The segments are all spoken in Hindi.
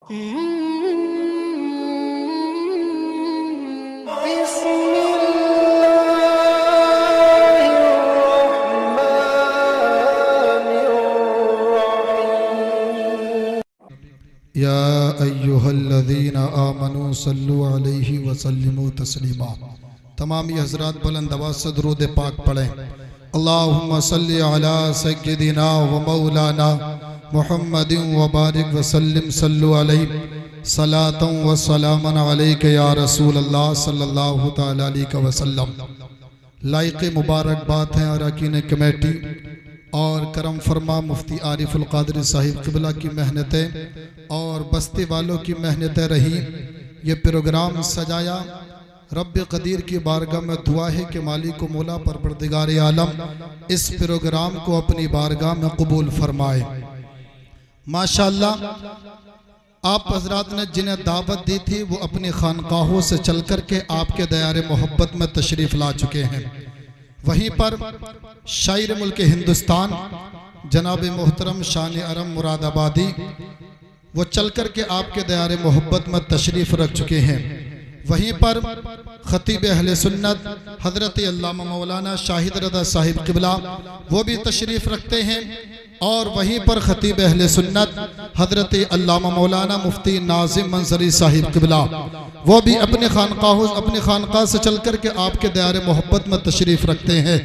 या अय्युहल्लज़ीना आमनू सल्लु अलैहि वसल्लिमू तस्लीमा। तमामी हज़रात बुलंद आवाज़ से दुरूद पाक पढ़ें। अल्लाहुम्मा सल्लि अला सय्यिदिना व मौलाना मुहम्मदिन व बारिक व सल्लिम सल्लु अलैहि सलातन व सलामन अलैका या रसूल अल्लाह सल्लल्लाहु तआला अलैहि वसल्लम। लायक मुबारकबाद हैं अरकान कमेटी और करम फरमा मुफ्ती आरिफुल क़ादरी साहिब क़िबला की मेहनतें और बस्ती वालों की मेहनतें रही। ये प्रोग्राम सजाया रब्ब क़दीर की बारगाह में दुआ है कि मालिक मौला परवरदिगार आलम इस प्रोग्राम को अपनी बारगाह में कबूल फरमाए। माशाअल्लाह आप हज़रात ने जिन्हें दावत दी थी वो अपनी खानकाहों से चल कर के आपके दयारे मोहब्बत में तशरीफ़ ला चुके हैं। वहीं पर शायर मुल्क हिंदुस्तान जनाब मोहतरम शान अरम मुरादाबादी वो चल कर के आपके दयारे मोहब्बत में तशरीफ़ रख चुके हैं। वहीं पर खतीब अहले सुन्नत हज़रत अल्लामा मौलाना शाहिद रज़ा साहिब क़िबला वो भी तशरीफ़ रखते हैं। और वहीं पर खतीब अहले सुन्नत हज़रत अल्लामा मौलाना मुफ्ती नाज़िम मंसरी साहिब क़िबला वो भी अपनी खानकाह से चल कर के आपके दायरे मोहब्बत में तशरीफ़ रखते हैं।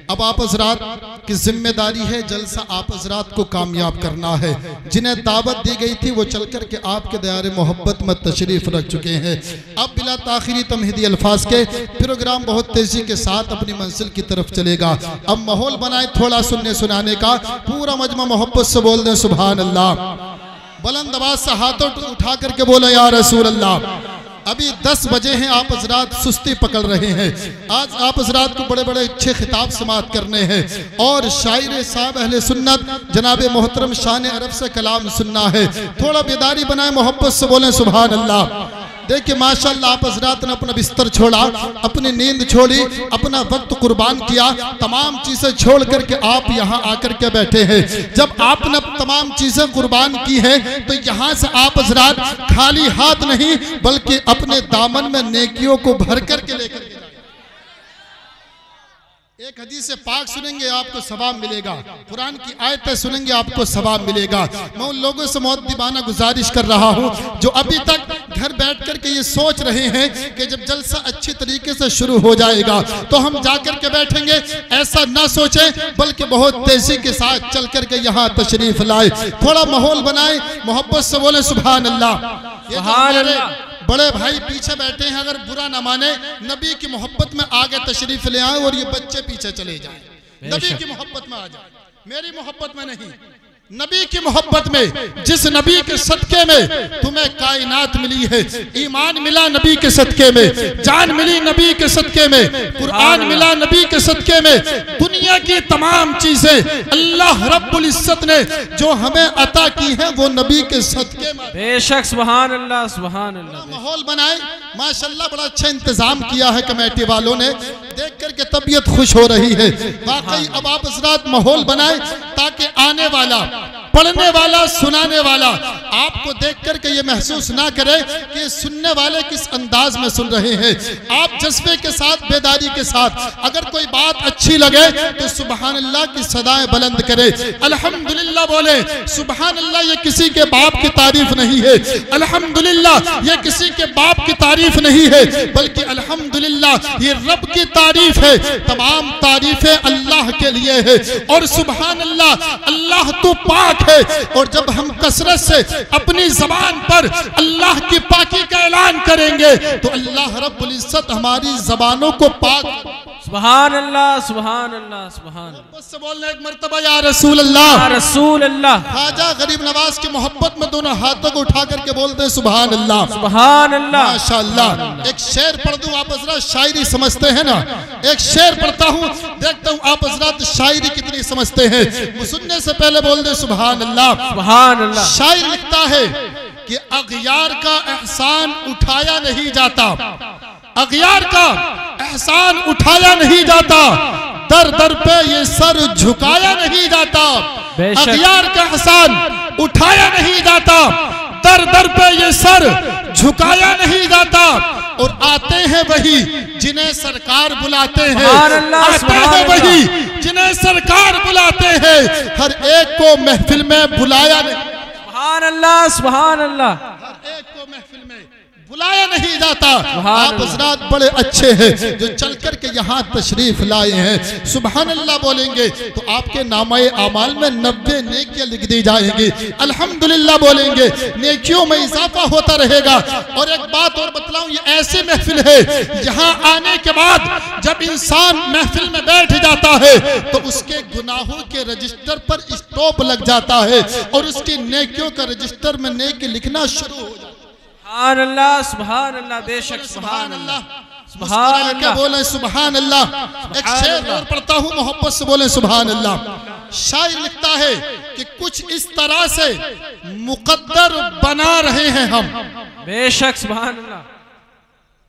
अब आप हज़रात की जिम्मेदारी है जलसा आप हज़रात को कामयाब करना है। जिन्हें दावत दी गई थी वो चल कर के आपके दायरे मोहब्बत में तशरीफ़ रख चुके हैं। अब बिला ताख़िरी तमहीदी अल्फाज के प्रोग्राम बहुत तेज़ी के साथ अपनी मंजिल की तरफ चलेगा। अब माहौल बनाए थोड़ा सुनने सुनाने का, पूरा मजमा मोहब्बत से बोल दें सुभान अल्लाह। बुलंद आवाज़ से हाथों उठा करके बोले या रसूल अल्लाह। अभी 10 बजे हैं, आप हज़रात सुस्ती पकड़ रहे हैं। आज आप हज़रात को बड़े बड़े अच्छे खिताब समात करने हैं और शायर साहब अहले सुन्नत जनाब मोहतरम शान अरब से कलाम सुनना है। थोड़ा बेदारी बनाए, मोहब्बत से बोलें सुभान अल्लाह। देखिए माशाअल्लाह आप हज़रात ने अपना बिस्तर छोड़ा, अपनी नींद छोड़ी, अपना वक्त कुर्बान किया, तमाम चीज़ें छोड़ करके आप यहाँ आकर के बैठे हैं। जब आपने तमाम चीज़ें कुर्बान की हैं तो यहाँ से आप हज़रात खाली हाथ नहीं बल्कि अपने दामन में नेकियों को भर करके लेकर के एक हदीस पाक सुनेंगे आपको सवाब मिलेगा, कुरान की आयतें सुनेंगे आपको सवाब मिलेगा। मैं उन लोगों से मुअद्दिबाना गुजारिश कर रहा हूँ जो अभी तक घर बैठ कर के ये सोच रहे हैं कि जब जलसा अच्छी तरीके से शुरू हो जाएगा तो हम जाकर के बैठेंगे, ऐसा ना सोचें बल्कि बहुत तेजी के साथ चल कर के यहाँ तशरीफ लाए। थोड़ा माहौल बनाए, मोहब्बत से बोले सुभान अल्लाह। बड़े भाई पीछे बैठे हैं, अगर बुरा ना माने नबी की मोहब्बत में आगे तशरीफ ले आए और ये बच्चे पीछे चले जाएं। नबी की मोहब्बत में आ जाए, मेरी मोहब्बत में नहीं, नबी की मोहब्बत में। जिस नबी के सदके में तुम्हें कायनात मिली है, ईमान मिला नबी के सदके में, जान मिली नबी के सदके में, कुरान मिला नबी के सदके में, दुनिया की तमाम चीजें अल्लाह रब्बुल इज्जत ने जो हमें अता की हैं वो नबी के सदके में। बेशक सुभान अल्लाह सुभान अल्लाह। माहौल बनाए माशाअल्लाह, बड़ा अच्छा इंतजाम किया है कमेटी वालों ने, देख करके तबीयत खुश हो रही है वाकई। अब आप हज़रात माहौल बनाए ताकि आने वाला, पढ़ने वाला, सुनाने वाला आपको देख करके ये महसूस ना करे कि सुनने वाले किस अंदाज में सुन रहे हैं। आप जज्बे के साथ, बेदारी के साथ, अगर कोई बात अच्छी लगे तो सुभान अल्लाह की सदाएं बुलंद करे, अल्हम्दुलिल्लाह बोले। सुभान अल्लाह ये किसी के बाप की तारीफ नहीं है, अल्हम्दुलिल्लाह ये किसी के बाप की तारीफ नहीं है बल्कि अल्हम्दुलिल्लाह ये रब की तारीफ है। तमाम तारीफें अल्लाह के लिए है और सुभान अल्लाह, अल्लाह तो पाक है। और जब हम कसरत से अपनी जबान पर अल्लाह की पाकी का ऐलान करेंगे तो अल्लाह रब्बुल इज्जत हमारी जबानों को पाक। सुभान अल्लाह सुभान अल्लाह सुभान अल्लाह। बोलने एक मर्तबा या रसूल अल्लाह, या रसूल अल्लाह। ख्वाजा गरीब नवाज की मोहब्बत में दोनों हाथों को उठा करके बोलते हैं सुभान अल्लाह सुभान अल्लाह माशाअल्लाह। एक शेर पढ़ दूं, आप हज़रात शायरी समझते हैं ना, एक शेर पढ़ता हूँ, देखता हूँ आप हज़रात शायरी कितनी समझते हैं। सुनने से पहले बोल दे सुभान अल्लाह सुभान अल्लाह। शायर लिखता है कि अग़यार का एहसान उठाया नहीं जाता, अग़यार का एहसान उठाया नहीं जाता, दर दर पे ये सर झुकाया नहीं जाता। अग़यार का एहसान उठाया नहीं जाता, दर दर पे ये सर झुकाया नहीं जाता, और आते हैं वही जिन्हें सरकार बुलाते हैं, आते हैं वही जिन्हें सरकार बुलाते हैं, हर एक को महफिल में बुलाया नहीं। सुभान अल्लाह, सुभान अल्लाह। हर एक को महफिल में बुलाया नहीं जाता। आप हजरात बड़े अच्छे हैं जो चल कर के यहाँ तशरीफ लाए हैं। सुभान अल्लाह बोलेंगे तो आपके नामाए आमाल में 90 नेकियां लिख दी जाएंगी। अल्हम्दुलिल्लाह बोलेंगे नेकियों में इजाफा होता रहेगा। और एक बात और बतलाऊं, ये ऐसी महफिल है यहाँ आने के बाद जब इंसान महफिल में बैठ जाता है तो उसके गुनाहों के रजिस्टर पर स्टॉप लग जाता है और उसकी नेकियों का रजिस्टर में नेकी लिखना शुरू हो जाता है। सुभान अल्लाह, सुभान अल्लाह, बेशक सुभान अल्लाह, सुभान अल्लाह। बोले सुभान अल्लाह। एक शेर और पढ़ता हूँ, मोहब्बत से बोले सुभान अल्लाह। शायर लिखता है कि कुछ इस तरह से मुकद्दर बना रहे हैं हम। बेशक सुभान अल्लाह,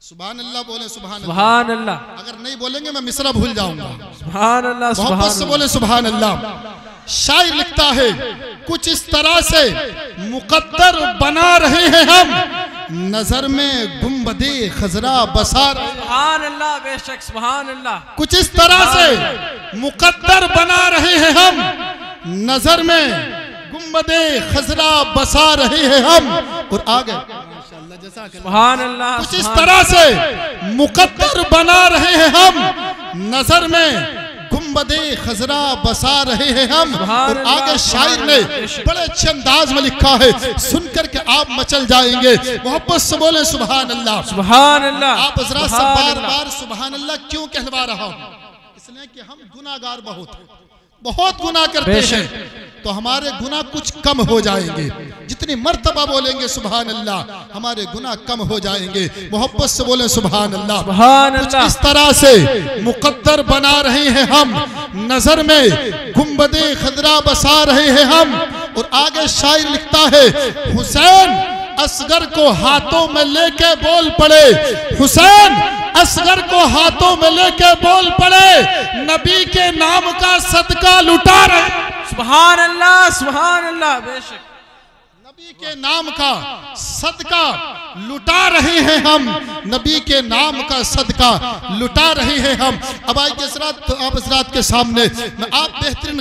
सुभान अल्लाह बोले सुभान अल्लाह। सुभान अल्लाह। अगर नहीं बोलेंगे मैं मिसरा भूल जाऊंगा। सुभान अल्लाह, मोहब्बत से बोले सुभान अल्लाह। शायर लिखता है कुछ इस तरह से मुकद्दर बना रहे हैं हम, नजर में गुंबदे खजरा बसा। सुभान अल्लाह, बेशक सुभान अल्लाह। कुछ इस तरह से मुकद्दर बना रहे हैं हम, नजर में गुंबदे खजरा बसा रहे हैं हम। और आगे सुभान अल्लाह। कुछ इस तरह से मुकद्दर बना रहे हैं हम, नजर में गुंबदे खजरा बसा रहे हैं हम। और आगे शायर ने बड़े अच्छे अंदाज में लिखा है, सुनकर के आप मचल जाएंगे। मोहब्बत से बोले सुभान अल्लाह, सुभान अल्लाह। आप हजरात से बार बार सुभान अल्लाह क्यों कहलवा रहा हूं? इसलिए कि हम गुनाहगार बहुत गुनाह करते हैं, तो हमारे गुनाह कुछ कम हो जाएंगे। जितनी मर्तबा बोलेंगे सुभान अल्लाह, हमारे गुनाह कम हो जाएंगे। मोहब्बत से बोले सुभान अल्लाह, सुभान अल्लाह। इस तरह से मुकद्दर बना रहे हैं हम, नजर में गुंबदे खजरा बसा रहे हैं हम। और आगे शायर लिखता है हुसैन असगर को हाथों में लेके बोल पड़े, हुसैन असगर को हाथों में लेके बोल पड़े, नबी के नाम का सदका लुटा रहे। सुभान अल्लाह, सुभान अल्लाह, बेशक नबी के नाम का सदका लुटा रहे हैं हम, नबी के नाम का सदका लुटा रहे हैं हम। अब आज आप हजरात के सामने मैं आप बेहतरीन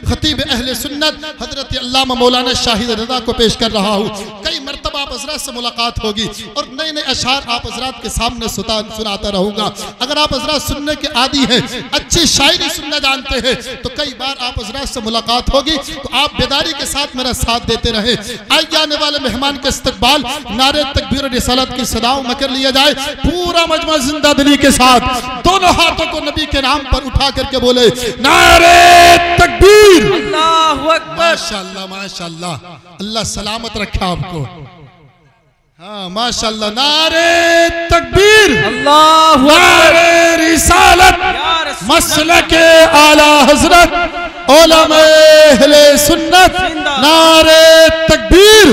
खतीब अहले सुन्नत हजरत अल्लामा मौलाना शाहिद रज़ा को पेश कर रहा हूँ। कई मरतबा आप हजरात से मुलाकात होगी और नए नए अशार आप हजरात के सामने सुनाता रहूँगा। अगर आप हजरात सुनने के आदी हैं, अच्छी शायरी सुनना जानते हैं, तो कई बार आप हजरात से मुलाकात होगी, तो आप बेदारी के साथ मेरा साथ देते रहे। आगे आने वाले मेहमान के इस्तकबाल नारे तकबीर और रिसालत की सदाओं में कर लिया जाए। पूरा मजमा जिंदा दिली के साथ दोनों हाथों को नबी के नाम पर उठा करके बोले नारे तकबीर। अल्लाहु अकबर। माशाअल्लाह माशाअल्लाह, अल्लाह सलामत रखे आपको। हाँ माशाअल्लाह, नारे तकबीर, अल्लाहु अकबर, नारे रिसालत, मसलके आला हजरत उलमा अहले सुन्नत, नारे तकबीर,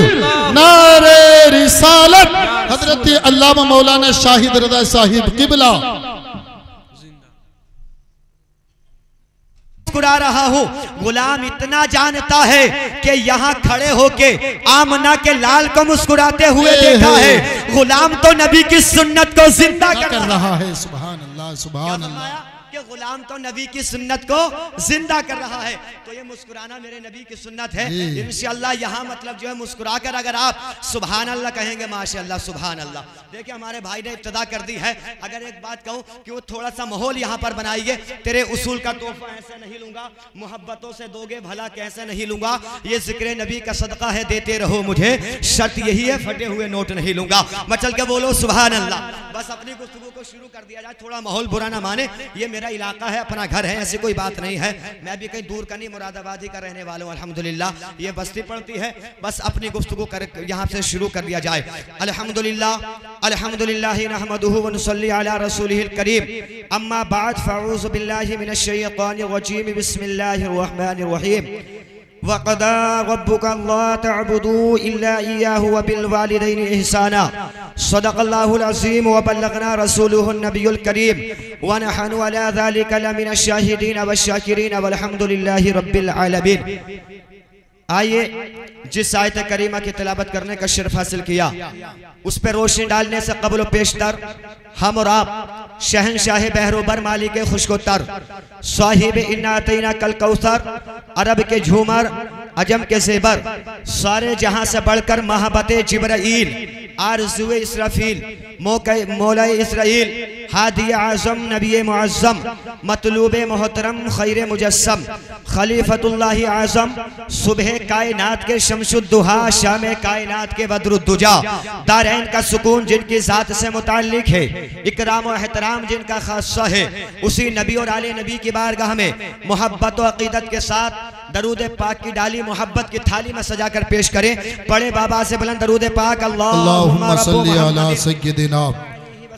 नारे रिसालत, हजरत अल्लामा मौलाना शाहिद रज़ा साहिब किबला। मुस्कुरा रहा हूँ, गुलाम इतना जानता है कि यहाँ खड़े होके आमना के लाल को मुस्कुराते हुए देखा है। गुलाम तो नबी की सुन्नत को जिंदा कर रहा है। सुभान अल्लाह, सुभान अल्लाह। कि गुलाम तो नबी की सुन्नत को जिंदा कर रहा है। तो ये मुस्कुराना मेरे नबी की सुन्नत है। इंशाअल्लाह यहाँ मतलब जो है मुस्कुरा कर अगर आप सुभान अल्लाह कहेंगे, माशाअल्लाह सुभान अल्लाह। देखिए हमारे भाई ने इब्तिदा कर दी है। अगर एक बात कहूँ कि वो थोड़ा सा माहौल यहाँ पर बनाइए। तेरे उसूल का तोहफा ऐसे नहीं लूंगा, मोहब्बतों से दोगे भला कैसे नहीं लूंगा, ये जिक्र नबी का सदका है, देते रहो मुझे, शर्त यही है फटे हुए नोट नहीं लूंगा। मचल के बोलो सुभान अल्लाह। बस अपनी गुफ्तगू को शुरू कर दिया जाए, थोड़ा माहौल बुरा ना माने, ये मेरा इलाका है, अपना घर है, ऐसी कोई बात नहीं है। मैं भी कहीं दूर का नहीं, मुरादाबादी का रहने वाला हूँ अल्हम्दुलिल्लाह। ये बस्ती पड़ती है, बस अपनी गुफ्तगू कर यहाँ से शुरू कर दिया जाए। अल्हम्दुलिल्लाह अल्हम्दुलिल्लाह नहमदुहु व नुसल्ली अला रसूलिहिल करीम, अम्मा बाद फ़अऊज़ु बिल्लाहि मिनश शैतानिर रजीम, बिस्मिल्लाहिर रहमानिर रहीम। वक़दा रब्बुका अल्ला तअबुदू इल्ला इय्याहु व बिल वालिदैनि इहसाना, सदक़ल्लाहुल अज़ीम व बल्लगना रसूलुहुन नबियुल करीम व नहनु अला ज़ालिका लमिनश शाहिदीन व शाकिरीन वल्हम्दुलिल्लाहि रब्बिल आलमीन। आइए जिस आयत करीमा की तिलावत करने का शर्फ हासिल किया उस पर रोशनी डालने से कबल पेशतर हम और आप शहनशाह बहरोबर मालिक खुशकोतर साहिब इन्ना कल कौसर अरब के झूमर अजम के ज़ेबर सारे जहां से बढ़कर मोहब्बत जिब्राइल आरज़ुए इसराफील मौला इसराइल हादी आज़म नबी मुअज़्ज़म मतलूब मोहतरम खैर मुजस्सम खलीफतुल्लाह आज़म सुबह कायनात के शमसुद्दुहा शाम कायनात के बद्रुद्दुजा दारैन का सुकून जिनकी ज़ात से मुताल्लिक है इकराम और एहतराम जिनका खासा है उसी नबी और आले नबी की बारगाह में मोहब्बत और अक़ीदत के साथ दरूद पाक की डाली मोहब्बत की थाली में सजा कर पेश करें। पढ़े बाबा से बुलंद दरूद पाक अल्लाहुम्मा सल्ली अला सय्यिदिना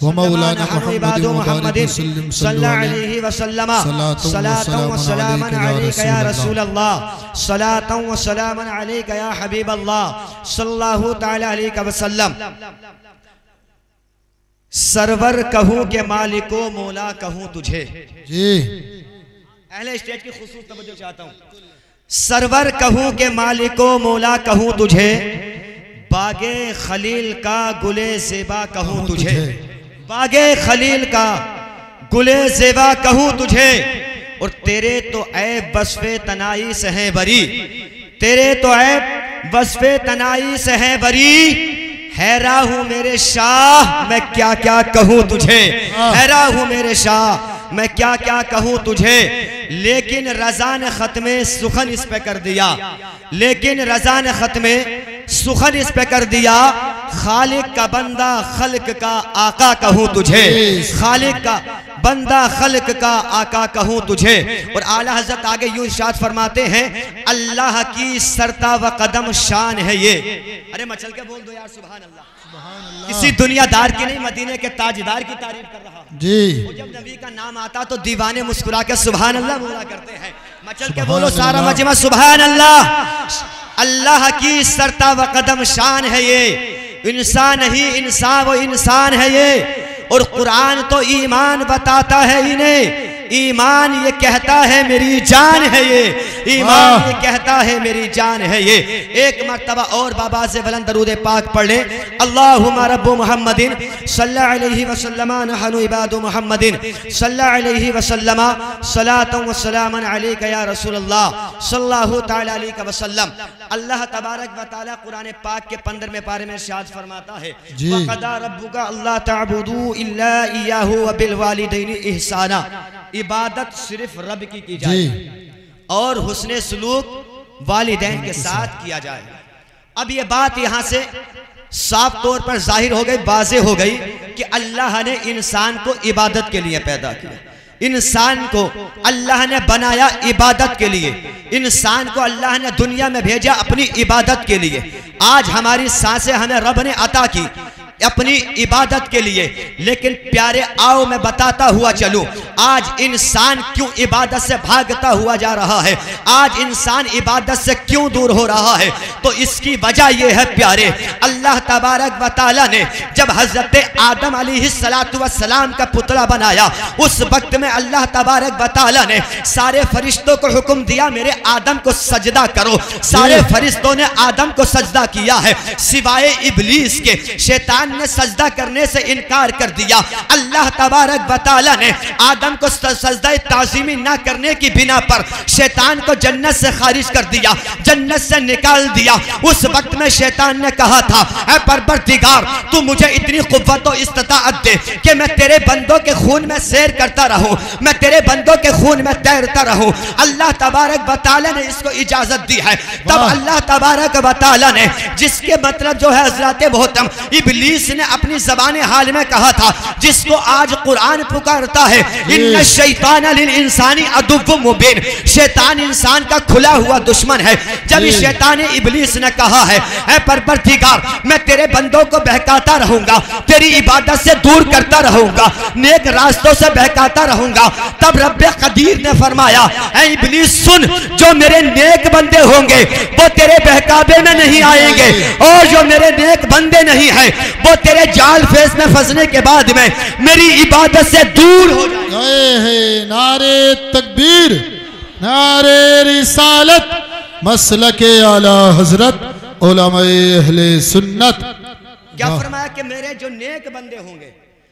व मौलाना मुहम्मद सल्लल्लाहु अलैहि वसल्लम सलातु व सलामन अलैका या रसूल अल्लाह सलातु व सलामन अलैका या हबीब अल्लाह सल्लल्लाहु तआला अलैहि वसल्लम। सरवर कहूं के मालिको मौला कहूं तुझे जी अहले स्टेज की खुसूस तवज्जो चाहता हूं। सरवर कहूं के मालिको मौला कहूं तुझे बागे खलील का गुले ज़ेबा कहूं तुझे बागे खलील का गुले ज़ेबा कहूं तुझे और तेरे तो ऐब वस्फ़े तनाई से हैं बरी तेरे तो ऐब वस्फ़े तनाई से हैं बरी हैरा हूं मेरे शाह मैं क्या क्या कहूं तुझे हैरा हूं मेरे शाह मैं क्या क्या कहूं तुझे लेकिन रज़ा ने ख़त्मे सुखन इस पे कर दिया लेकिन रज़ा ने ख़त्मे सुखन इस पे कर दिया खालिक का बंदा खल्क का आका कहूं तुझे खालिक का बंदा खल्क का आका कहूं तुझे। और आला हज़रत आगे यूं इरशाद फरमाते हैं अल्लाह की सरता व कदम शान है ये। अरे मचल के बोल दो यार सुभान अल्लाह। किसी दुनियादार की नहीं मदीने के ताजदार की तारीफ कर रहा जी। और जब नबी का नाम आता तो दीवाने मुस्कुरा के सुभान अल्लाह बोला करते हैं। मचल के बोलो सारा मजमा सुभान अल्लाह। अल्लाह की सरता व कदम शान है ये इंसान ही इंसान वो इंसान है ये। और कुरान तो ईमान बताता है इन्हें ईमान ये कहता है मेरी जान है ये ईमान ये कहता है मेरी जान है ये। एक मर्तबा और बाबा से बुलंद दरूद पाक पढ़ ले अल्लाहुम्मा रब्बु मुहम्मदिन सल्लल्लाहु अलैहि वसल्लम नहनु इबादु मुहम्मदिन सल्लल्लाहु अलैहि वसल्लम सलातु व सलामन अलैका या रसूल अल्लाह सल्लल्लाहु तआला अलैहि वसल्लम। अल्लाह तबारक व तआला कुरान पाक के 15वें पारे में इरशाद फरमाता है वक़दा रब्बुका अल्ला तअबुदू इल्ला इय्याहु व बिल वालिदैनि इहसाना। इबादत सिर्फ रब की जाए और हुस्ने सलूक वालिदैन के साथ किया जाए। अब ये बात यहां से साफ तौर पर जाहिर हो गई वाज़ेह हो गई कि अल्लाह ने इंसान को इबादत के लिए पैदा किया इंसान को अल्लाह ने बनाया इबादत के लिए इंसान को अल्लाह ने दुनिया में भेजा अपनी इबादत के लिए। आज हमारी सांसें हमें रब ने अता की अपनी इबादत के लिए। लेकिन प्यारे आओ मैं बताता हुआ चलूं आज इंसान क्यों इबादत से भागता हुआ जा रहा है आज इंसान इबादत से क्यों दूर हो रहा है। तो इसकी वजह यह है प्यारे अल्लाह तबारक व तआला ने जब हजरत आदम अलैहिस्सलातु वस्सलाम का पुतला बनाया उस वक्त में अल्लाह तबारक व तआला ने सारे फरिश्तों को हुक्म दिया मेरे आदम को सजदा करो। सारे फरिश्तों ने आदम को सजदा किया है सिवाय इब्लीस के। शैतान ने सजदा करने से इनकार कर दिया। अल्लाह तबारक व तआला ने आदम को सजदा ताज़ीमी ना करने की बिना पर शैतान को जन्नत से खारिज कर दिया जन्नत से निकाल दिया। उस वक्त में शैतान ने कहा था ऐ परवरदिगार तू मुझे इतनी कुव्वत और इस्तिताअत दे कि मैं तेरे बंदों के खून में सैर करता रहूं मैं तेरे बंदों के खून में तैरता रहूं। अल्लाह तबारक व तआला ने इसको इजाजत दी है। तब अल्लाह तबारक व तआला ने जिसके मतलब जो है हज़रत मोहतरम इब्लीस ने अपनी ज़बान हाल में कहा था जिसको आज कुरान पुकारता है इन्ना शैतान लिल इंसानी अदुव्वुम मुबीन। शैतान इंसान का खुला हुआ दुश्मन है। जब शैतान इब्लीस ने कहा है ऐ परवरदिगार मैं तेरे बंदों को बहकाता रहूंगा तेरी इबादत से दूर करता रहूंगा नेक रास्तों से बहकाता रहूंगा। तब रब कदीर ने फरमाया ऐ इब्लीस सुन जो मेरे नेक बंदे होंगे वो तेरे बहकावे में नहीं आएंगे और जो मेरे नेक बंदे नहीं है वो तेरे जाल फेस में फंसने के बाद में मेरी इबादत से दूर हो जाए। नारे तकबीर नारे रिसालत मसलके आला हजरत उलमाए अहले सुन्नत। क्या फरमाया कि मेरे जो नेक बंदे होंगे,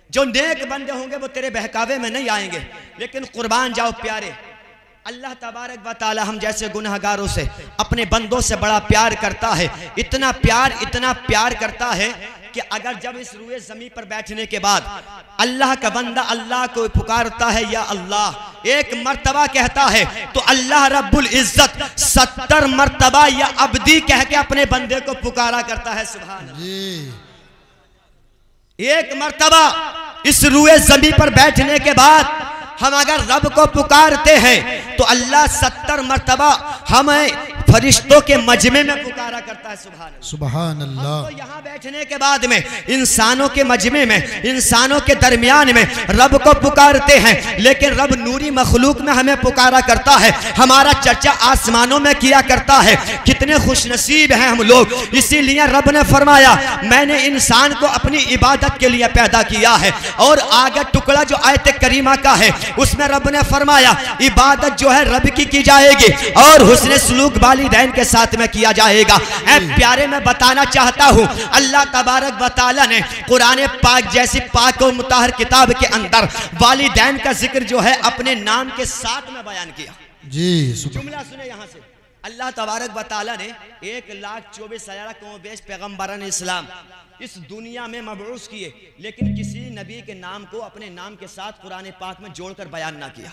जो नेक बंदे होंगे वो तेरे बहकावे में नहीं आएंगे। लेकिन कुर्बान जाओ प्यारे, अल्लाह तबारक व तआला हम जैसे गुनहगारों से, अपने बंदों से बड़ा प्यार करता है। इतना प्यार करता है कि अगर जब इस रूए ज़मीन पर बैठने के बाद अल्लाह का बंदा अल्लाह को पुकारता है या अल्लाह, एक मर्तबा कहता है तो अल्लाह रब्बुल इज्जत 70 मर्तबा या अब्दी कह के अपने बंदे को पुकारा करता है। सुभान अल्लाह। एक मर्तबा इस रूए ज़मीन पर बैठने के बाद हम अगर रब को पुकारते हैं तो अल्लाह 70 मर्तबा हमें फरिश्तों के मजमे में पुकारा करता है। सुभान अल्लाह। तो यहाँ बैठने के बाद में इंसानों के मजमे में, इंसानों के दरमियान में रब को पुकारते हैं, लेकिन रब नूरी मखलूक में हमें पुकारा करता है, हमारा चर्चा आसमानों में किया करता है। कितने खुशनसीब हैं हम लोग। इसीलिए रब ने फरमाया मैंने इंसान को अपनी इबादत के लिए पैदा किया है। और आगे टुकड़ा जो आयत करीमा का है उसमें रब ने फरमाया इबादत जो है रब की जाएगी और हुस्न सलूक वालिदैन के साथ में किया जाएगा। ऐ प्यारे, मैं बताना चाहता हूँ अल्लाह तबारक व तआला ने कुरान पाक जैसी पाक और मुताहर किताब के अंदर वालिदैन का जिक्र जो है अपने नाम के साथ में बयान किया। जी जुमला सुने यहाँ से। अल्लाह तबारक व तआला ने 1,24,000 कौम-ओ-बेश पैगम्बरान इस्लाम इस दुनिया में मबऊस किए, लेकिन किसी नबी के नाम को अपने नाम के साथ कुरान पाक में जोड़कर बयान ना किया।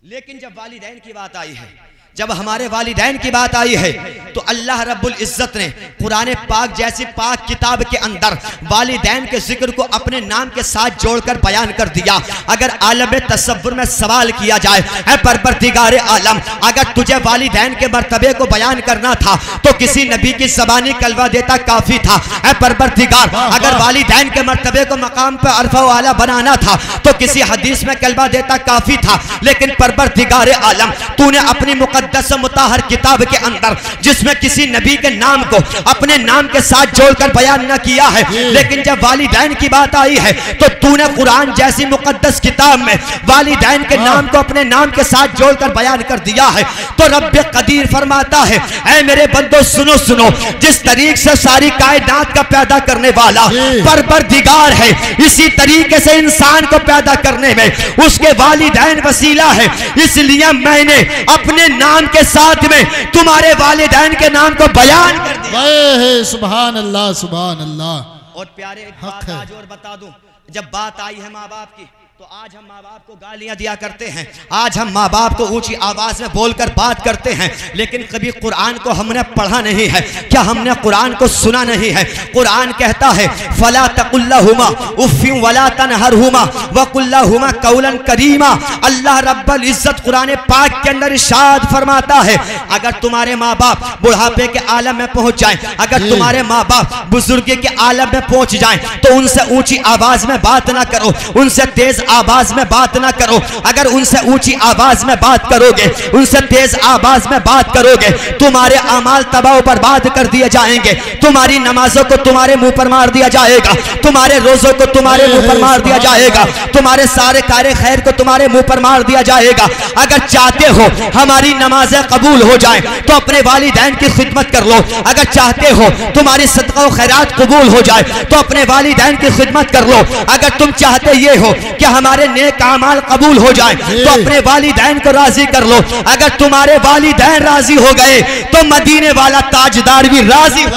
लेकिन जब वालिदैन की बात आई है, जब हमारे वालिदैन की बात आई है तो अल्लाह रब्बुल इज्जत ने कुरान पाक जैसी पाक किताब के अंदर वालिदैन के जिक्र को अपने नाम के साथ जोड़कर बयान कर दिया। अगर आलम तसव्वुर में सवाल किया जाए, ऐ परवरदिगार आलम, अगर तुझे वालिदैन के मर्तबे को बयान करना था तो किसी नबी की ज़बानी कलवा देता काफी था। ऐ परवरदिगार, अगर वालिदैन के मर्तबे को मकाम पर अरफा आला बनाना था तो किसी हदीस में कलवा देता काफी था। लेकिन परवरदिगार आलम, तूने अपनी मुकद्दस मुताहर किताब के अंदर जिसमें किसी नबी के नाम को अपने नाम के साथ जोड़कर बयान न किया है, लेकिन जब वालिदैन की बात आई है तो तूने कुरान जैसी मुकद्दस किताब में वालिदैन के नाम को अपने नाम के साथ जोड़कर बयान कर दिया है। तो रब्बे कदीर फरमाता है ऐ मेरे बंदो सुनो सुनो, जिस तरीके से सारी कायनात का पैदा करने वाला परवरदिगार है, इसी तरीके से इंसान को पैदा करने में उसके वालिदैन वसीला है। इसलिए मैंने अपने नाम के साथ में तुम्हारे वालिदैन के नाम को बयान कर दिया। सुभान अल्लाह, सुभान अल्लाह। और प्यारे एक बात आज और बता दूं, जब बात आई है माँ बाप की तो आज हम माँ बाप को गालियां दिया करते हैं, आज हम माँ बाप को ऊंची आवाज में बोलकर बात करते हैं, लेकिन कभी कुरान को हमने पढ़ा नहीं है। क्या हमने कुरान को सुना नहीं है? कुरान कहता है फला तकुल्लहुमा उफ़्फिन वला तनहरहुमा वकुल्लहुमा कौलन करीमा। अल्लाह रब्बुल इज्जत कुरान पाक के अंदर इरशाद फरमाता है अगर तुम्हारे माँ बाप बुढ़ापे के आलम में पहुंच जाएं, अगर तुम्हारे माँ बाप बुजुर्गी के आलम में पहुंच जाएं तो उनसे ऊंची आवाज में बात ना करो, उनसे तेज आवाज में बात ना करो। अगर उनसे ऊंची आवाज में बात करोगे, उनसे तेज आवाज में बात करोगे, तुम्हारे अमाल तबाह बर्बाद कर दिए जाएंगे, तुम्हारी नमाजों को तुम्हारे मुंह पर मार दिया जाएगा, तुम्हारे रोजों को तुम्हारे मुंह पर मार दिया जाएगा, तुम्हारे सारे कार्य खैर को तुम्हारे मुंह पर मार दिया जाएगा। अगर चाहते हो हमारी नमाजें कबूल हो जाए तो अपने वालिदैन की खिदमत कर लो, अगर चाहते हो तुम्हारी सदका और खैरात कबूल हो जाए तो अपने वालिदैन की खिदमत कर लो, अगर तुम चाहते ये हो कि हमारे नेक अमाल कबूल हो जाए तो अपने वालिदैन को राजी कर लो, अगर तुम्हारे वालिदैन राजी हो गए तो मदीने वाला ताजदार भी राजी हो।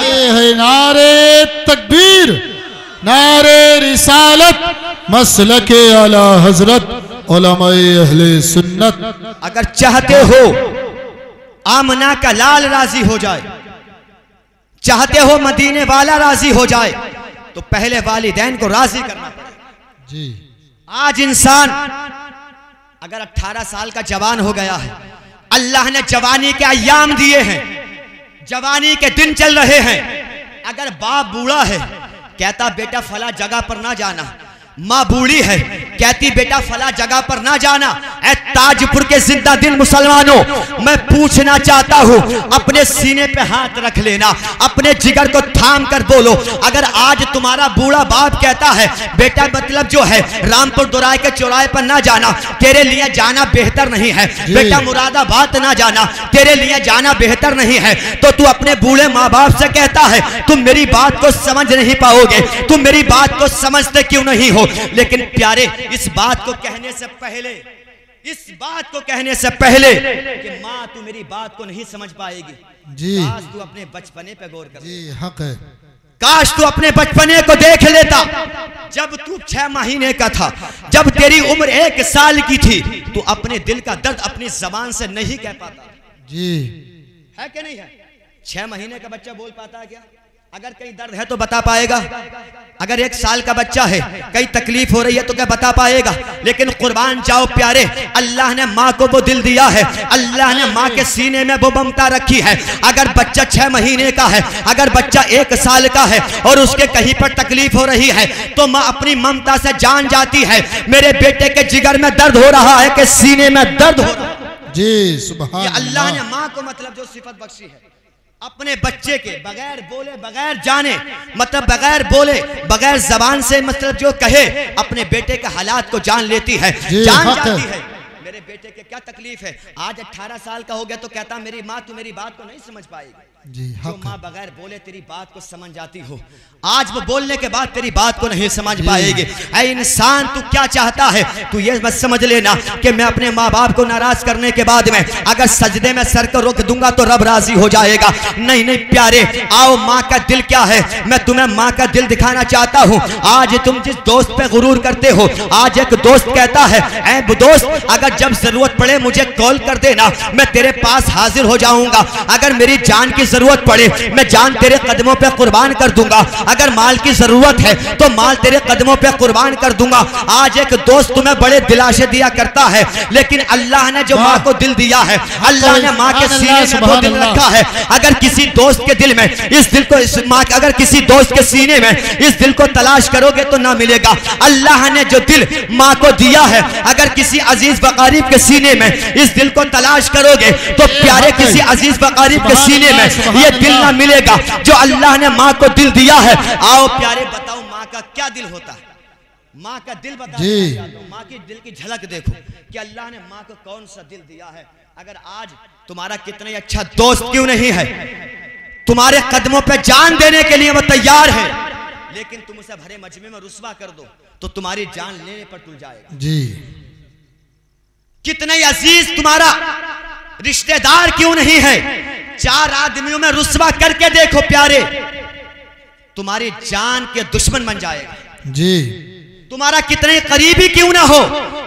नारे तकबीर, नारे रिसालत, मसलके आला हजरत उलमाए अहले सुन्नत। अगर चाहते हो आमना का लाल राजी हो जाए, चाहते हो मदीने वाला राजी हो जाए तो पहले वालिदैन को राजी करना पड़ेगा। जी आज इंसान अगर 18 साल का जवान हो गया है, अल्लाह ने जवानी के अय्याम दिए हैं, जवानी के दिन चल रहे हैं, अगर बाप बूढ़ा है कहता बेटा फला जगह पर ना जाना, माँ बूढ़ी है कहती बेटा फला जगह पर ना जाना, ऐ ताजपुर के जिंदा दिल मुसलमानों, मैं पूछना चाहता हूं, अपने सीने पे हाथ रख लेना, अपने जिगर को थाम कर बोलो, अगर आज तुम्हारा बूढ़ा बाप कहता है बेटा मतलब जो है रामपुर दुराई के चौराहे पर ना जाना, तेरे लिए जाना बेहतर नहीं है, बेटा मुरादाबाद ना जाना, तेरे लिए जाना बेहतर नहीं है, तो तू अपने बूढ़े माँ बाप से कहता है तुम मेरी बात को समझ नहीं पाओगे, तुम मेरी बात को समझते क्यों नहीं हो। लेकिन प्यारे, इस बात को कहने से पहले कि माँ तू मेरी बात को नहीं समझ पाएगी जी, काश तू अपने बचपने पे गौर कर जी, हक है, काश तू अपने बचपने को देख लेता, जब तू 6 महीने का था, जब तेरी उम्र 1 साल की थी, तू अपने दिल का दर्द अपनी जबान से नहीं कह पाता जी, है कि नहीं है? 6 महीने का बच्चा बोल पाता है क्या? अगर कहीं दर्द है तो बता पाएगा? अगर 1 साल का बच्चा है, कहीं तकलीफ हो रही है तो क्या बता पाएगा? लेकिन कुर्बान जाओ प्यारे, अल्लाह ने माँ को वो दिल दिया है, अल्लाह ने माँ के सीने में वो ममता रखी है। अगर बच्चा 6 महीने का है, अगर बच्चा 1 साल का है और उसके कहीं पर तकलीफ हो रही है, तो माँ अपनी ममता से जान जाती है मेरे बेटे के जिगर में दर्द हो रहा है कि सीने में दर्द हो रहा है जी। सुभान अल्लाह ने माँ को मतलब जो सिफत बख्शी है, अपने बच्चे के बगैर बोले बगैर जाने, मतलब बगैर बोले बगैर जबान से, मतलब जो कहे अपने बेटे के हालात को जान लेती है, जान जाती है मेरे बेटे के क्या तकलीफ है। आज 18 साल का हो गया तो कहता मेरी माँ तू मेरी बात को नहीं समझ पाएगी जी, जो माँ बगैर बोले तेरी बात को समझ जाती हो, आज वो बोलने के बाद तेरी बात को नहीं समझ पाएगी। ऐ इंसान तू क्या चाहता है? तू ये मत समझ लेना कि मैं अपने माँ बाप को नाराज करने के बाद में अगर सजदे में सर को रोक दूंगा तो रब राजी हो जाएगा। नहीं नहीं प्यारे, आओ माँ का दिल क्या है, मैं तुम्हें माँ का दिल दिखाना चाहता हूँ। आज तुम जिस दोस्त पे गुरूर करते हो, आज एक दोस्त कहता है ऐ दोस्त अगर जब जरूरत पड़े मुझे कॉल कर देना, मैं तेरे पास हाजिर हो जाऊंगा, अगर मेरी जान की जरूरत पड़े मैं जान तेरे कदमों पे कुर्बान कर दूंगा, अगर माल की जरूरत है तो माल तेरे कदमों पे कुर्बान कर दूंगा। आज एक दोस्त तुम्हें बड़े दिलासे दिया करता है, लेकिन अल्लाह ने जो माँ को दिल दिया है, अल्लाह ने माँ के सीने में वो दिल रखा है। अगर किसी दोस्त के दिल में इस दिल को, इस माँ, अगर किसी दोस्त के सीने में इस दिल को तलाश करोगे तो ना मिलेगा। अल्लाह ने जो दिल माँ को दिया है, अगर किसी अजीज बकारीब के सीने में इस दिल को तलाश करोगे तो प्यारे किसी अजीज बकारीब के सीने में ये दिल ना मिलेगा जो अल्लाह ने माँ को दिल दिया है। आओ प्यारे बताओ माँ का क्या दिल होता है, माँ का दिल बताओ, माँ की दिल की झलक देखो कि अल्लाह ने माँ को कौन सा दिल दिया है। अगर आज तुम्हारा कितना अच्छा दोस्त क्यों नहीं है, तुम्हारे कदमों पे जान देने के लिए वो तैयार है, लेकिन तुम उसे भरे मजमे में रुस्वा कर दो तो तुम्हारी जान लेने पर तुल जाएगा जी। कितने अजीज तुम्हारा रिश्तेदार क्यों नहीं है, 4 आदमियों में रुस्वा करके देखो प्यारे, तुम्हारी जान के दुश्मन बन जाएगा जी। तुम्हारा कितने करीबी क्यों ना हो,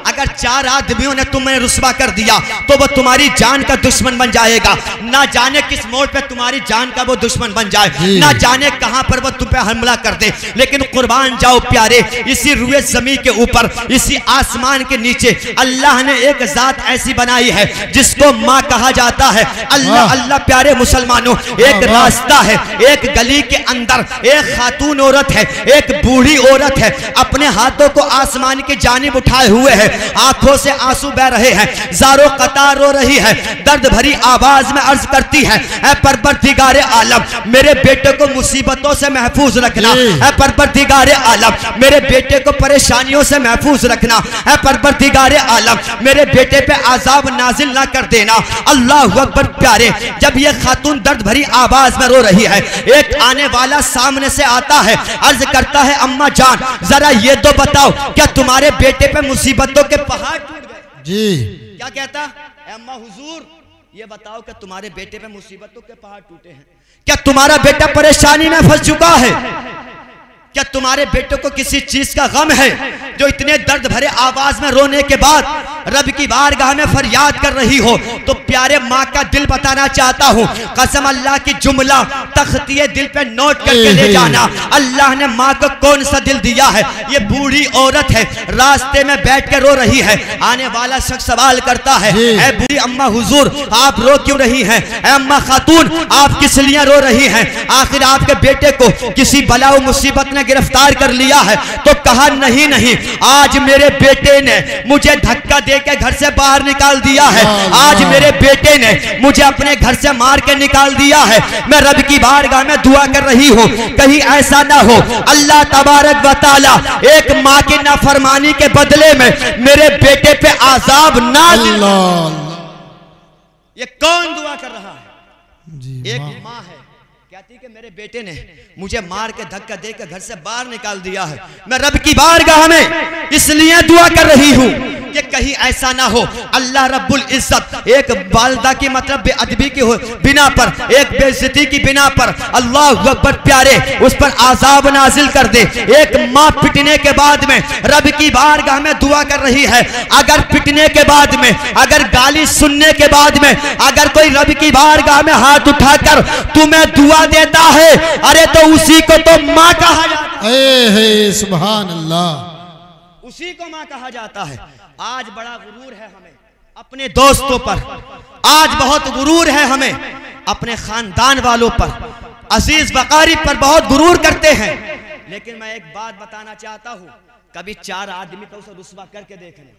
अगर 4 आदमियों ने तुम्हें रुस्वा कर दिया तो वो तुम्हारी जान का दुश्मन बन जाएगा। ना जाने किस मोड़ पे तुम्हारी जान का वो दुश्मन बन जाए, ना जाने कहां पर वो तुम पे हमला कर दे। लेकिन कुर्बान जाओ प्यारे, इसी रुए जमीन के ऊपर, इसी आसमान के नीचे अल्लाह ने एक जात ऐसी बनाई है जिसको माँ कहा जाता है। अल्लाह अल्लाह प्यारे मुसलमानों, एक रास्ता है, एक गली के अंदर एक खातून औरत है, एक बूढ़ी औरत है, अपने हाथों को आसमान की जानिब उठाए हुए है, आंखों से आंसू बह रहे हैं, ज़ारो कतार रो रही है, दर्द भरी आवाज में अर्ज करती है ऐ परवरदिगारे आलम मेरे बेटे को मुसीबतों से महफूज रखना, ऐ परवरदिगारे आलम मेरे बेटे को परेशानियों से महफूज रखना, ऐ परवरदिगारे आलम मेरे बेटे पे आजाब नाजिल ना कर देना। अल्लाह अकबर प्यारे, जब ये खातून दर्द भरी आवाज में रो रही है, एक आने वाला सामने से आता है, अर्ज करता है अम्मा जान जरा ये तो बताओ क्या तुम्हारे बेटे पे मुसीबतों के पहाड़ टूट गए जी? क्या कहता अम्मा हुजूर ये बताओ कि तुम्हारे बेटे पे मुसीबतों के पहाड़ टूटे हैं, क्या तुम्हारा बेटा परेशानी में फंस चुका है, क्या तुम्हारे बेटे को किसी चीज का गम है जो इतने दर्द भरे आवाज में रोने के बाद रब की बारगाह में फरियाद कर रही हो? तो प्यारे माँ का दिल बताना चाहता हूँ, कसम अल्लाह की जुमला तख्तिए दिल पे नोट करके ले जाना। अल्लाह ने माँ को कौन सा दिल दिया है? ये बूढ़ी औरत है, रास्ते में बैठ के रो रही है, आने वाला शख्स सवाल करता है ऐ बूढ़ी अम्मा हुजूर आप रो क्यों रही हैं? ऐ अम्मा खातून आप किस लिए रो रही हैं? आखिर आपके बेटे को किसी बला मुसीबत ने गिरफ्तार कर लिया है? तो कहा नहीं नहीं, आज मेरे बेटे ने मुझे धक्का दे के घर से बाहर निकाल दिया है। आज मेरे बेटे ने मुझे अपने घर से मार के निकाल दिया है। मैं रब की बारगाह में दुआ कर रही हूँ, कहीं ऐसा ना हो अल्लाह तबारक व तआला एक माँ की नाफरमानी के बदले में मेरे बेटे पे आजाब नाज़िल। ये कौन दुआ कर रहा है? एक माँ है, कहती कि मेरे बेटे ने मुझे मार के धक्का देकर घर से बाहर निकाल दिया है। मैं रब की बारगाह में इसलिए दुआ कर रही हूँ कि कहीं ऐसा ना हो अल्लाह रब्बुल इज्जत एक वालिदा की मतलब बेअदबी की बिना पर, एक बेइज्जती की बिना पर अल्लाह अकबर प्यारे उस पर आजाब नाजिल कर दे। एक माँ पिटने के बाद में रब की बारगाह में दुआ कर रही है, अगर पिटने के बाद में, अगर गाली सुनने के बाद में, अगर कोई रब की बारगाह में हाथ उठाकर तुम्हें दुआ देता है, अरे तो उसी को तो माँ कहा जाता है। सुभान अल्लाह, उसी को माँ कहा जाता है। आज बड़ा गुरूर है हमें अपने दोस्तों पर, आज बहुत गुरूर है हमें अपने खानदान वालों पर, अजीज वकारिब पर बहुत गुरूर करते हैं। लेकिन मैं एक बात बताना चाहता हूं, कभी 4 आदमी को उसे रुस्वा करके देखना,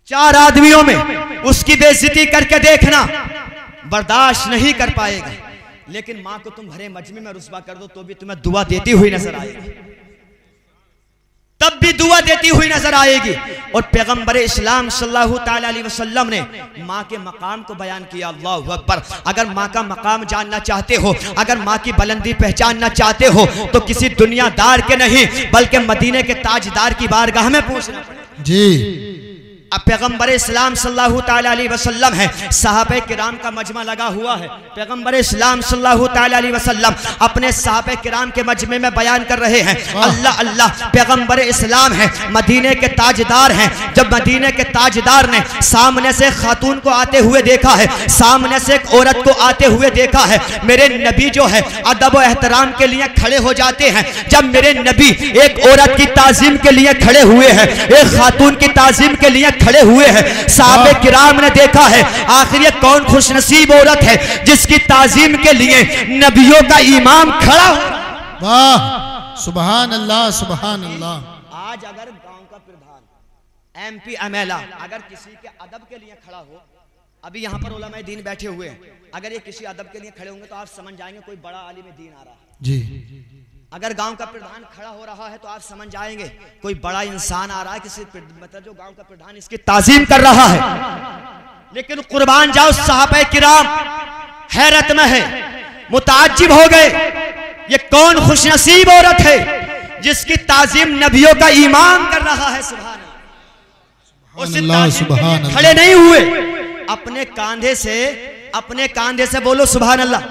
4 आदमियों में उसकी बेइज्जती करके देखना, बर्दाश्त नहीं कर पाएगा। लेकिन माँ को तुम भरे मजमे में रुस्वा कर दो तो भी तुम्हें दुआ देती हुई नजर आएगी, तब भी दुआ देती हुई नजर आएगी। और पैगंबर इस्लाम सल्लल्लाहु ताला अलैहि वसल्लम ने माँ के मकाम को बयान किया। अल्लाहु अकबर। अगर माँ का मकाम जानना चाहते हो, अगर माँ की बुलंदी पहचानना चाहते हो तो किसी दुनियादार के नहीं बल्कि मदीने के ताजदार की बारगाह में पूछना पड़ेगा। जी, अब पैगंबर इस्लाम सल्लल्लाहु ताला अलैहि वसल्लम है, सहाबे किराम का मजमा लगा हुआ है। पैगंबर इस्लाम सल्लल्लाहु ताला अलैहि वसल्लम अपने सहाबे किराम के मजमे में बयान कर रहे हैं। अल्लाह अल्लाह, पैगंबर इस्लाम है, मदीने के ताजदार हैं। जब मदीने के ताजदार ने सामने से खातून को आते हुए देखा है, सामने से एक औरत को आते हुए देखा है, मेरे नबी जो है अदब व एहतराम के लिए खड़े हो जाते हैं। जब मेरे नबी एक औरत की ताजीम के लिए खड़े हुए हैं, एक खातून की ताजीम के लिए खड़े हुए हैं, साहबे किराम ने देखा है आखिर ये कौन खुशनसीब औरत है जिसकी ताजीम के लिए नबियों का इमाम खड़ा हो। वाह, सुभान अल्लाह, सुभान अल्लाह। आज अगर गांव का प्रधान MP MLA अगर किसी के अदब के लिए खड़ा हो, अभी यहाँ पर उलमाए दीन बैठे हुए हैं, अगर ये किसी अदब के लिए खड़े होंगे तो आप समझ जाएंगे कोई बड़ा आलिम दीन आ रहा है। जी, अगर गांव का प्रधान खड़ा हो रहा है तो आप समझ जाएंगे कोई बड़ा इंसान आ रहा है, किसी मतलब जो गांव का प्रधान इसकी ताजीम कर रहा है। लेकिन कुर्बान जाओ, साहबे किराम हैरत में है, मुताज्जिब हो गए, ये कौन खुशनसीब औरत है जिसकी ताजीम नबियों का इमाम कर रहा है। सुभान अल्लाह, सुभान अल्लाह। खड़े नहीं हुए, अपने कांधे से बोलो सुभान अल्लाह,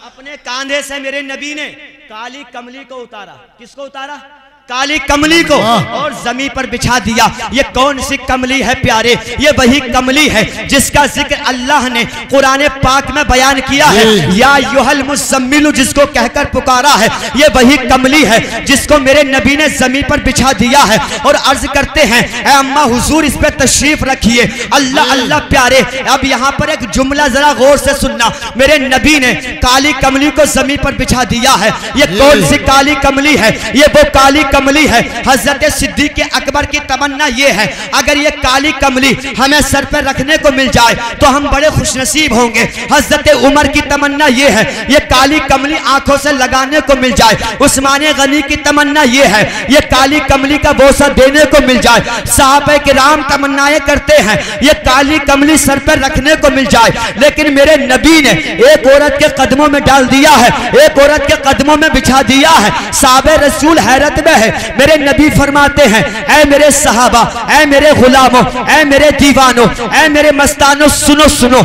अपने कांधे से मेरे नबी ने काली कमली को उतारा। किसको उतारा? काली कमली को, और जमीन पर बिछा दिया। ये कौन सी कमली है प्यारे? ये वही कमली है जिसका जिक्र अल्लाह ने कुरान पाक में बयान किया है। या युहल मुज़म्मिल, जिसको कहकर पुकारा है, ये वही कमली है जिसको मेरे नबी ने जमीन पर बिछा दिया है। और अर्ज करते हैं ऐ अम्मा हुजूर इस पे तशरीफ रखिए। अल्लाह अल्लाह प्यारे, अब यहाँ पर एक जुमला जरा गौर से सुनना। मेरे नबी ने काली कमली को जमीन पर बिछा दिया है। ये कौन सी काली कमली है? ये वो काली कमली है। हजरत सिद्दीक अकबर की तमन्ना ये है अगर ये काली कमली हमें सर पर रखने को मिल जाए तो हम बड़े खुशनसीब होंगे। हजरत उमर की तमन्ना ये है ये काली कमली आंखों से लगाने को मिल जाए। उस्मान गनी की तमन्ना ये है ये काली कमली का बोसा देने को मिल जाए। साहबे किराम तमन्नाएं करते हैं ये काली कमली सर पर रखने को मिल जाए। लेकिन मेरे नबी ने एक औरत के कदमों में डाल दिया है, एक औरत के कदमों में बिछा दिया है। साहबे रसूल हैरत में है। मेरे नबी फरमाते हैं ऐ मेरे सहाबा, ऐ मेरे गुलामों, ऐ मेरे दीवानों, ऐ मेरे मस्तानों, सुनो सुनो।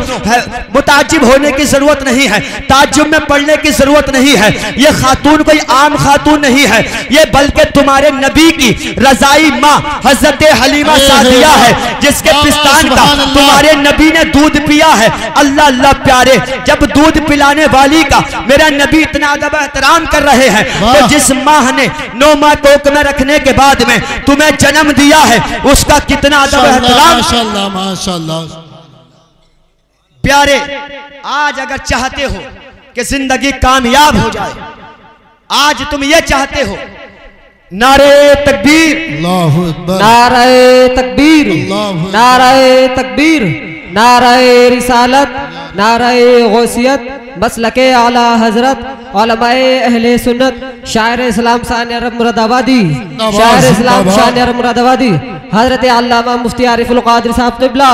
मुताजिब होने की जरूरत नहीं है, ताज्जुब में पढ़ने की जरूरत नहीं है। ये खातून कोई आम खातून नहीं है, ये बल्कि तुम्हारे नबी की रजाई माँ हजरत हलीमा सादिया है जिसके पिस्तान का तुम्हारे नबी ने दूध पिया है। अल्लाह अल्लाह प्यारे, जब दूध पिलाने वाली का मेरा नबी इतना अदब एहतराम कर रहे हैं तो जिस माँ ने 9 माह कोख में रखने के बाद में तुम्हें जन्म दिया है उसका कितना अदब एहतराम। माशाअल्लाह माशाअल्लाह। प्यारे, आज अगर चाहते हो कि जिंदगी कामयाब हो जाए, आज तुम ये चाहते हो नारे तकबीर, अल्लाहु अकबर, नारे तकबीर, अल्लाहु नारे तकबीर, नारे रिसालत, नारे गौसियत, मसलके आला हजरत, उलमाए अहले सुन्नत, शायर इस्लाम सानियर मुरादाबादी, शायर इस्लाम शानियर मुरादाबादी, हजरत अल्लामा मुफ्ती आरिफुल कादिर साहब क़िबला,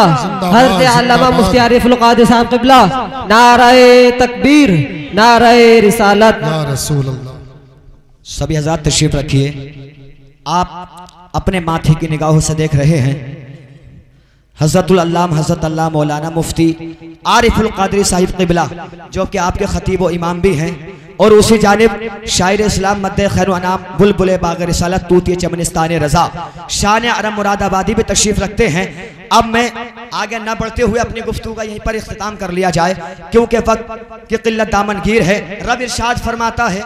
हजरत अल्लामा मुफ्ती आरिफुल कादिर साहब क़िबला, नारे तकबीर, नारे रिसालत, या रसूल अल्लाह। सभी हज़रात तशरीफ रखिए। आप अपने माथे की निगाहों से देख रहे हैं हज़रतुल अल्लाम हज़रत अल्लाह मौलाना मुफ्ती आरिफुल कादरी साहिब क़िबला, जो कि आपके खतीब व इमाम भी हैं, और उसी जानिब शायर इस्लाम मद्दे खैर अनाम बुलबुल बाग़ रिसालत तूती चमनिस्तान रज़ा शान अरब मुरादाबादी भी तशरीफ़ रखते हैं। अब मैं आगे न बढ़ते हुए अपनी गुफ्तगू का यहीं पर इख्तिताम कर लिया जाए, क्योंकि वक्त की क़िल्लत दामनगीर है। रब इरशाद फरमाता है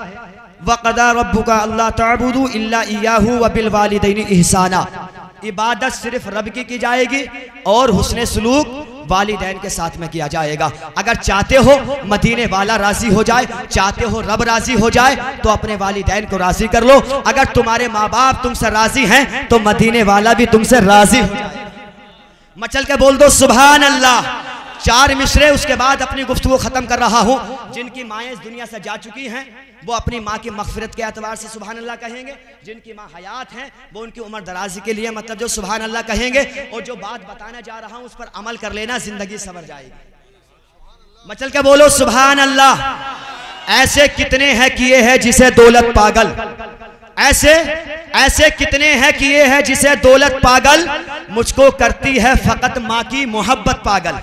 वक़दा रब्बुका अल्ला तअबुदू इल्ला इय्याहु व बिल वालिदैनि इहसाना। इबादत सिर्फ रब की जाएगी और हुस्ने सुलूक वालिदैन के साथ में किया जाएगा। अगर चाहते हो मदीने वाला राजी हो जाए, चाहते हो रब राजी हो जाए, तो अपने वालिदैन को राजी कर लो। अगर तुम्हारे माँ बाप तुमसे राजी हैं तो मदीने वाला भी तुमसे राजी हो जाए। मचल के बोल दो सुभान अल्लाह। चार मिसरे उसके बाद अपनी गुफ्तगू खत्म कर रहा हूँ। जिनकी माएँ इस दुनिया से जा चुकी हैं वो अपनी माँ की मग़फ़िरत के एतबार से सुभान अल्लाह कहेंगे। जिनकी माँ हयात हैं वो उनकी उम्र दराजी के लिए मतलब जो सुभान अल्लाह कहेंगे। और जो बात बताना जा रहा हूँ उस पर अमल कर लेना, जिंदगी संवर जाएगी। मचल के बोलो सुभान अल्लाह। ऐसे कितने हैं किए हैं जिसे दौलत पागल, ऐसे कितने हैं किए हैं जिसे दौलत पागल, मुझको करती है फकत माँ की मोहब्बत पागल।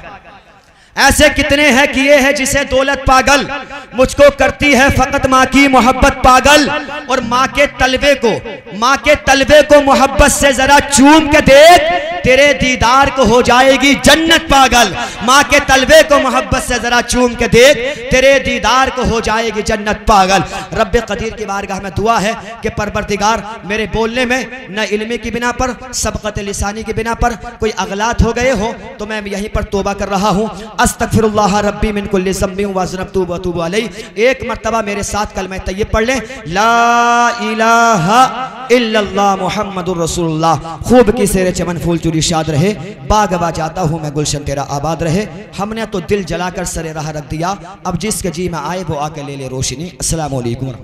ऐसे कितने हैं किए हैं जिसे दौलत पागल, मुझको करती है फकत माँ की मोहब्बत पागल। और माँ के तलबे को मोहब्बत से जरा चूम के देख, तेरे दीदार को हो जाएगी जन्नत पागल। माँ के तलबे को मोहब्बत से जरा चूम के देख, तेरे दीदार को हो जाएगी जन्नत पागल। रब्बे कदीर की बारगाह में दुआ है कि परवरदिगार मेरे बोलने में न इल्मी की बिना पर, सबकत लिसानी की बिना पर कोई अगलात हो गए हो तो मैं यहीं पर तौबा कर रहा हूँ। अस्तगफिरुल्लाह रब्बी मिन कुल्लि ज़म्बिन व अज़नबतु व अतूबु अलैहि। एक मर्तबा मेरे साथ कलमा तय्यब पढ़ लें, ला इलाहा इल्लल्लाह मुहम्मदुर रसूलुल्लाह। खूब की सेरे चमन फूल चूरी शाद रहे, बागबा जाता हूँ मैं गुलशन तेरा आबाद रहे। हमने तो दिल जलाकर सरे राह रख दिया, अब जिसके जी में आए वो आके ले ले रोशनी। अस्सलामु अलैकुम।